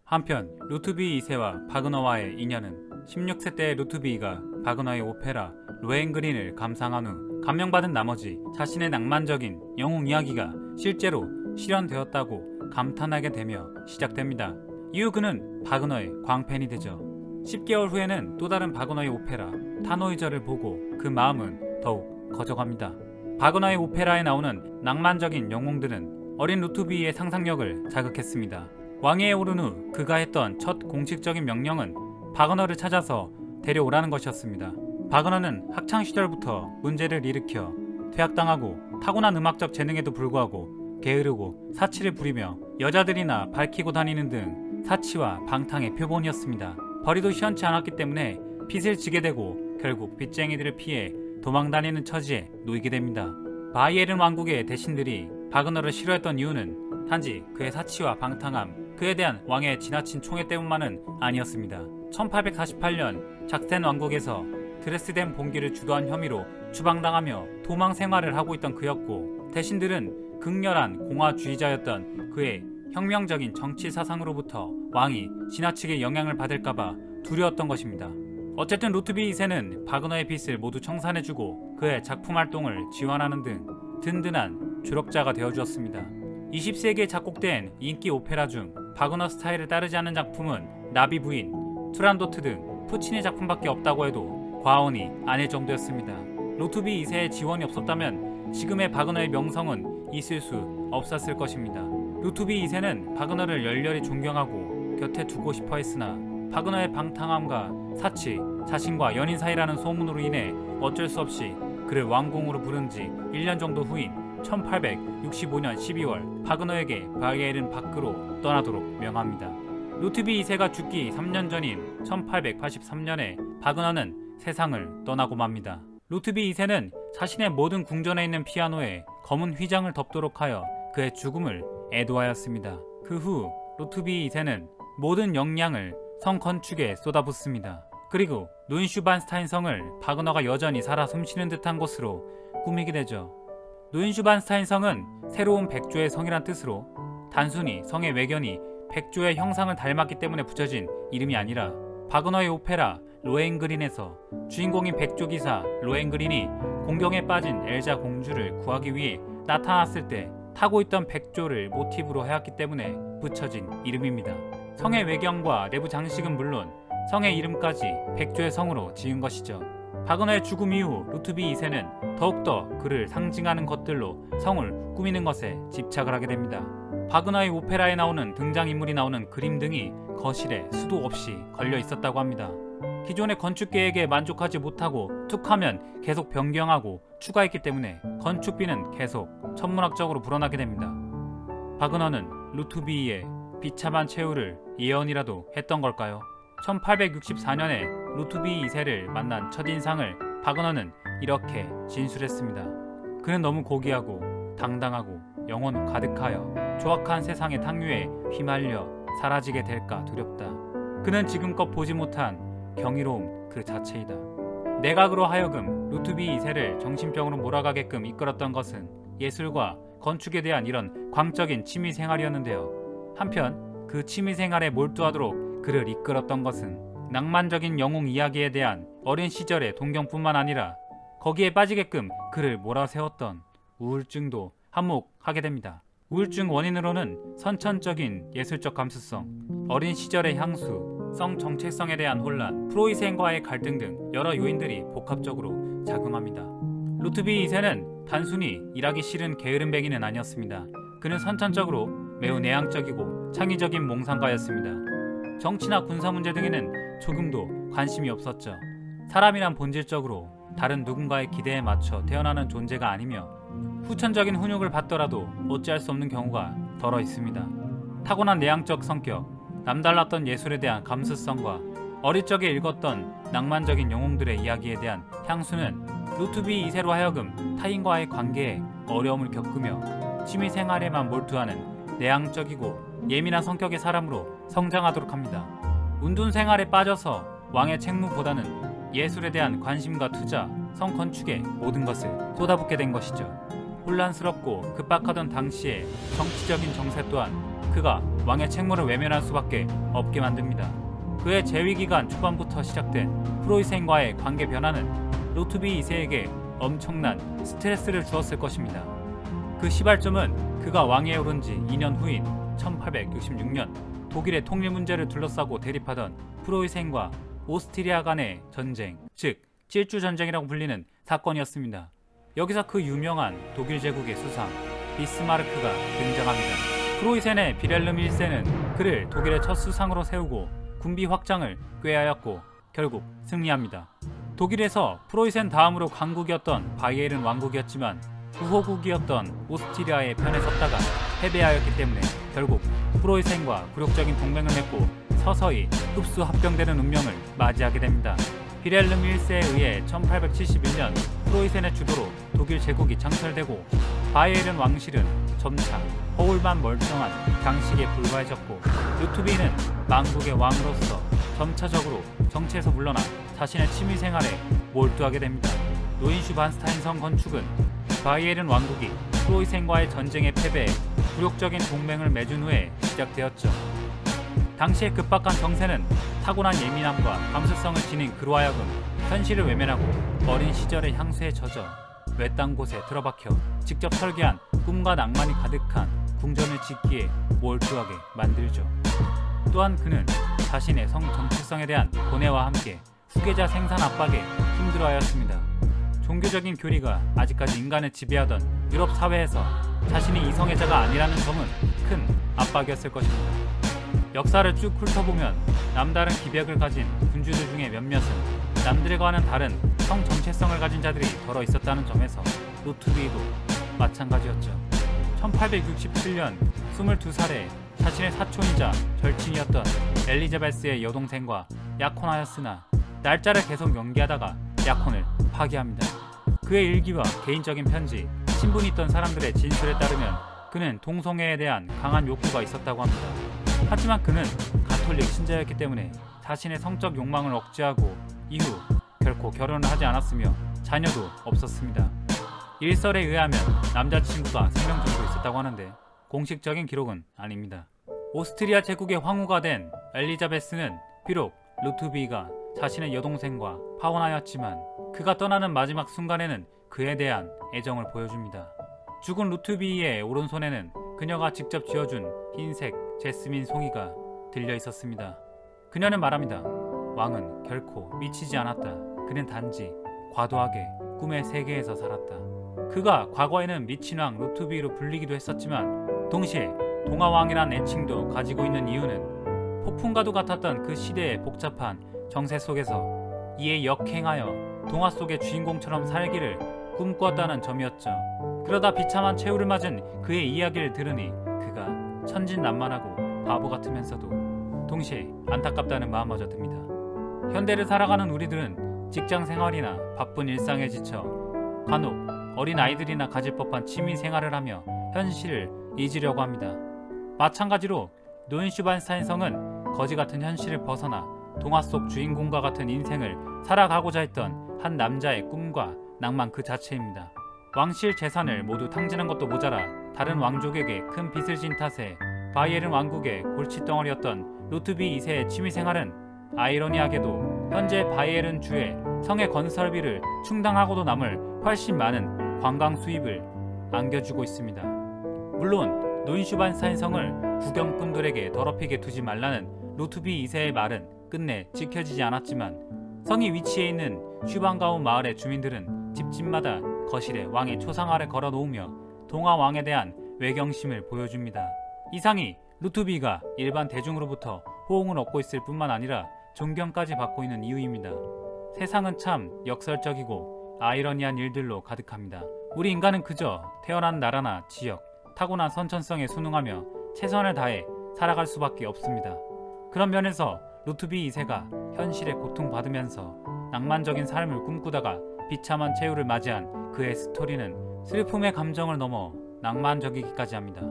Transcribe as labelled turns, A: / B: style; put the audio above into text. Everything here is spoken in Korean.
A: 한편 루트비 2세와 바그너와의 인연은 16세 때 루트비가 바그너의 오페라 로헨그린을 감상한 후 감명받은 나머지 자신의 낭만적인 영웅 이야기가 실제로 실현되었다고 감탄하게 되며 시작됩니다. 이후 그는 바그너의 광팬이 되죠. 10개월 후에는 또 다른 바그너의 오페라 타노이저를 보고 그 마음은 더욱 커져갑니다. 바그너의 오페라에 나오는 낭만적인 영웅들은 어린 루트비의 상상력을 자극했습니다. 왕위에 오른 후 그가 했던 첫 공식적인 명령은 바그너를 찾아서 데려오라는 것이었습니다. 바그너는 학창시절부터 문제를 일으켜 퇴학당하고 타고난 음악적 재능에도 불구하고 게으르고 사치를 부리며 여자들이나 밝히고 다니는 등 사치와 방탕의 표본이었습니다. 벌이도 시원치 않았기 때문에 빚을 지게 되고 결국 빚쟁이들을 피해 도망다니는 처지에 놓이게 됩니다. 바이에른 왕국의 대신들이 바그너를 싫어했던 이유는 단지 그의 사치와 방탕함, 그에 대한 왕의 지나친 총애 때문만은 아니었습니다. 1848년 작센 왕국에서 드레스덴 봉기를 주도한 혐의로 추방당하며 도망 생활을 하고 있던 그였고, 대신들은 극렬한 공화주의자였던 그의 혁명적인 정치 사상으로부터 왕이 지나치게 영향을 받을까봐 두려웠던 것입니다. 어쨌든 루트비 2세는 바그너의 빚을 모두 청산해주고 그의 작품 활동을 지원하는 등 든든한 조력자가 되어주었습니다. 20세기에 작곡된 인기 오페라 중 바그너 스타일을 따르지 않는 작품은 나비 부인, 투란도트 등 푸치니 작품밖에 없다고 해도 과언이 아닐 정도였습니다. 루트비 2세의 지원이 없었다면 지금의 바그너의 명성은 있을 수 없었을 것입니다. 루트비 2세는 바그너를 열렬히 존경하고 곁에 두고 싶어 했으나 바그너의 방탕함과 사치, 자신과 연인 사이라는 소문으로 인해 어쩔 수 없이 그를 왕공으로 부른 지 1년 정도 후인 1865년 12월 바그너에게 바이에른 밖으로 떠나도록 명합니다. 루트비 2세가 죽기 3년 전인 1883년에 바그너는 세상을 떠나고 맙니다. 루트비 2세는 자신의 모든 궁전에 있는 피아노에 검은 휘장을 덮도록 하여 그의 죽음을 애도하였습니다. 그 후 루트비 2세는 모든 역량을 성 건축에 쏟아붓습니다. 그리고 노인슈반스타인 성을 바그너가 여전히 살아 숨쉬는 듯한 곳으로 꾸미게 되죠. 노인슈반스타인 성은 새로운 백조의 성이란 뜻으로 단순히 성의 외견이 백조의 형상을 닮았기 때문에 붙여진 이름이 아니라 바그너의 오페라 로헨그린에서 주인공인 백조 기사 로헨그린이 공경에 빠진 엘자 공주를 구하기 위해 나타났을 때 타고 있던 백조를 모티브로 해왔기 때문에 붙여진 이름입니다. 성의 외경과 내부 장식은 물론 성의 이름까지 백조의 성으로 지은 것이죠. 바그너의 죽음 이후 루트비 2세는 더욱더 그를 상징하는 것들로 성을 꾸미는 것에 집착을 하게 됩니다. 바그너의 오페라에 나오는 등장인물이 나오는 그림 등이 거실에 수도 없이 걸려 있었다고 합니다. 기존의 건축 계획에 만족하지 못하고 툭하면 계속 변경하고 추가했기 때문에 건축비는 계속 천문학적으로 불어나게 됩니다. 바그너는 루트비의 비참한 최후를 예언이라도 했던 걸까요? 1864년에 루트비 2세를 만난 첫인상을 바그너는 이렇게 진술했습니다. 그는 너무 고귀하고 당당하고 영혼 가득하여 조악한 세상의 탕류에 휘말려 사라지게 될까 두렵다. 그는 지금껏 보지 못한 경이로움 그 자체이다. 내각으로 하여금 루트비 2세를 정신병으로 몰아가게끔 이끌었던 것은 예술과 건축에 대한 이런 광적인 취미생활이었는데요. 한편 그 취미생활에 몰두하도록 그를 이끌었던 것은 낭만적인 영웅 이야기에 대한 어린 시절의 동경뿐만 아니라 거기에 빠지게끔 그를 몰아세웠던 우울증도 한몫하게 됩니다. 우울증 원인으로는 선천적인 예술적 감수성, 어린 시절의 향수, 성 정체성에 대한 혼란, 프로이센과의 갈등 등 여러 요인들이 복합적으로 작용합니다. 루트비 2세는 단순히 일하기 싫은 게으름뱅이는 아니었습니다. 그는 선천적으로 매우 내향적이고 창의적인 몽상가였습니다. 정치나 군사 문제 등에는 조금도 관심이 없었죠. 사람이란 본질적으로 다른 누군가의 기대에 맞춰 태어나는 존재가 아니며 후천적인 훈육을 받더라도 어찌할 수 없는 경우가 덜어 있습니다. 타고난 내향적 성격, 남달랐던 예술에 대한 감수성과 어릴 적에 읽었던 낭만적인 영웅들의 이야기에 대한 향수는 루트비 2세로 하여금 타인과의 관계에 어려움을 겪으며 취미생활에만 몰두하는 내향적이고 예민한 성격의 사람으로 성장하도록 합니다. 운둔 생활에 빠져서 왕의 책무보다는 예술에 대한 관심과 투자, 성건축에 모든 것을 쏟아붓게 된 것이죠. 혼란스럽고 급박하던 당시의 정치적인 정세 또한 그가 왕의 책무를 외면할 수밖에 없게 만듭니다. 그의 재위기간 초반부터 시작된 프로이센과의 관계 변화는 루트비 2세에게 엄청난 스트레스를 주었을 것입니다. 그 시발점은 그가 왕위에 오른 지 2년 후인 1866년 독일의 통일 문제를 둘러싸고 대립하던 프로이센과 오스트리아 간의 전쟁, 즉 찔주 전쟁이라고 불리는 사건이었습니다. 여기서 그 유명한 독일 제국의 수상 비스마르크가 등장합니다. 프로이센의 비렐름 1세는 그를 독일의 첫 수상으로 세우고 군비 확장을 꾀하였고 결국 승리합니다. 독일에서 프로이센 다음으로 강국이었던 바이에른 왕국이었지만 후호국이었던 오스트리아의 편에 섰다가 패배하였기 때문에 결국 프로이센과 굴욕적인 동맹을 맺고 서서히 흡수 합병되는 운명을 맞이하게 됩니다. 비렐름 1세에 의해 1871년 프로이센의 주도로 독일 제국이 창설되고 바이에른 왕실은 점차 허울만 멀쩡한 장식에 불과해졌고 루트비는 망국의 왕으로서 점차적으로 정치에서 물러나 자신의 취미생활에 몰두하게 됩니다. 노인슈반스타인성 건축은 바이에른 왕국이 프로이센과의 전쟁에 패배해 굴욕적인 동맹을 맺은 후에 시작되었죠. 당시의 급박한 정세는 타고난 예민함과 감수성을 지닌 그로 하여금 현실을 외면하고 어린 시절의 향수에 젖어 외딴 곳에 들어박혀 직접 설계한 꿈과 낭만이 가득한 궁전을 짓기에 몰두하게 만들죠. 또한 그는 자신의 성 정체성에 대한 고뇌와 함께 후계자 생산 압박에 힘들어하였습니다. 종교적인 교리가 아직까지 인간을 지배하던 유럽 사회에서 자신이 이성애자가 아니라는 점은 큰 압박이었을 것입니다. 역사를 쭉 훑어보면 남다른 기백을 가진 군주들 중에 몇몇은 남들과는 다른 성 정체성을 가진 자들이 더러 있었다는 점에서 루트비도 마찬가지였죠. 1867년 22살에 자신의 사촌이자 절친이었던 엘리자베스의 여동생과 약혼하였으나 날짜를 계속 연기하다가 약혼을 파기합니다. 그의 일기와 개인적인 편지, 친분이 있던 사람들의 진술에 따르면 그는 동성애에 대한 강한 욕구가 있었다고 합니다. 하지만 그는 가톨릭 신자였기 때문에 자신의 성적 욕망을 억제하고 이후 결코 결혼을 하지 않았으며 자녀도 없었습니다. 일설에 의하면 남자친구가 3명 정도 있었다고 하는데 공식적인 기록은 아닙니다. 오스트리아 제국의 황후가 된 엘리자베스는 비록 루트비가 자신의 여동생과 파혼하였지만 그가 떠나는 마지막 순간에는 그에 대한 애정을 보여줍니다. 죽은 루트비의 오른손에는 그녀가 직접 쥐어준 흰색 제스민 송이가 들려 있었습니다. 그녀는 말합니다. 왕은 결코 미치지 않았다. 그는 단지 과도하게 꿈의 세계에서 살았다. 그가 과거에는 미친 왕 루트비로 불리기도 했었지만 동시에 동화왕이란 애칭도 가지고 있는 이유는 폭풍과도 같았던 그 시대의 복잡한 정세 속에서 이에 역행하여 동화 속의 주인공처럼 살기를 꿈꾸었다는 점이었죠. 그러다 비참한 최후를 맞은 그의 이야기를 들으니 그가 천진난만하고 바보 같으면서도 동시에 안타깝다는 마음마저 듭니다. 현대를 살아가는 우리들은 직장 생활이나 바쁜 일상에 지쳐 간혹 어린 아이들이나 가질 법한 취미 생활을 하며 현실을 잊으려고 합니다. 마찬가지로 노인슈반스타인성은 거지 같은 현실을 벗어나 동화 속 주인공과 같은 인생을 살아가고자 했던 한 남자의 꿈과 낭만 그 자체입니다. 왕실 재산을 모두 탕진한 것도 모자라 다른 왕족에게 큰 빚을 진 탓에 바이에른 왕국의 골칫덩어리였던 루트비 2세의 취미생활은 아이러니하게도 현재 바이에른 주의 성의 건설비를 충당하고도 남을 훨씬 많은 관광 수입을 안겨주고 있습니다. 물론 노인슈반스타인성을 구경꾼들에게 더럽히게 두지 말라는 루트비 2세의 말은 끝내 지켜지지 않았지만 성이 위치해 있는 슈반가우 마을의 주민들은 집집마다 거실에 왕의 초상화를 걸어 놓으며 동화왕에 대한 외경심을 보여줍니다. 이상이 루트비가 일반 대중으로부터 호응을 얻고 있을 뿐만 아니라 존경까지 받고 있는 이유입니다. 세상은 참 역설적이고 아이러니한 일들로 가득합니다. 우리 인간은 그저 태어난 나라나 지역, 타고난 선천성에 순응하며 최선을 다해 살아갈 수밖에 없습니다. 그런 면에서 루트비 2세가 현실에 고통받으면서 낭만적인 삶을 꿈꾸다가 비참한 최후를 맞이한 그의 스토리는 슬픔의 감정을 넘어 낭만적이기까지 합니다.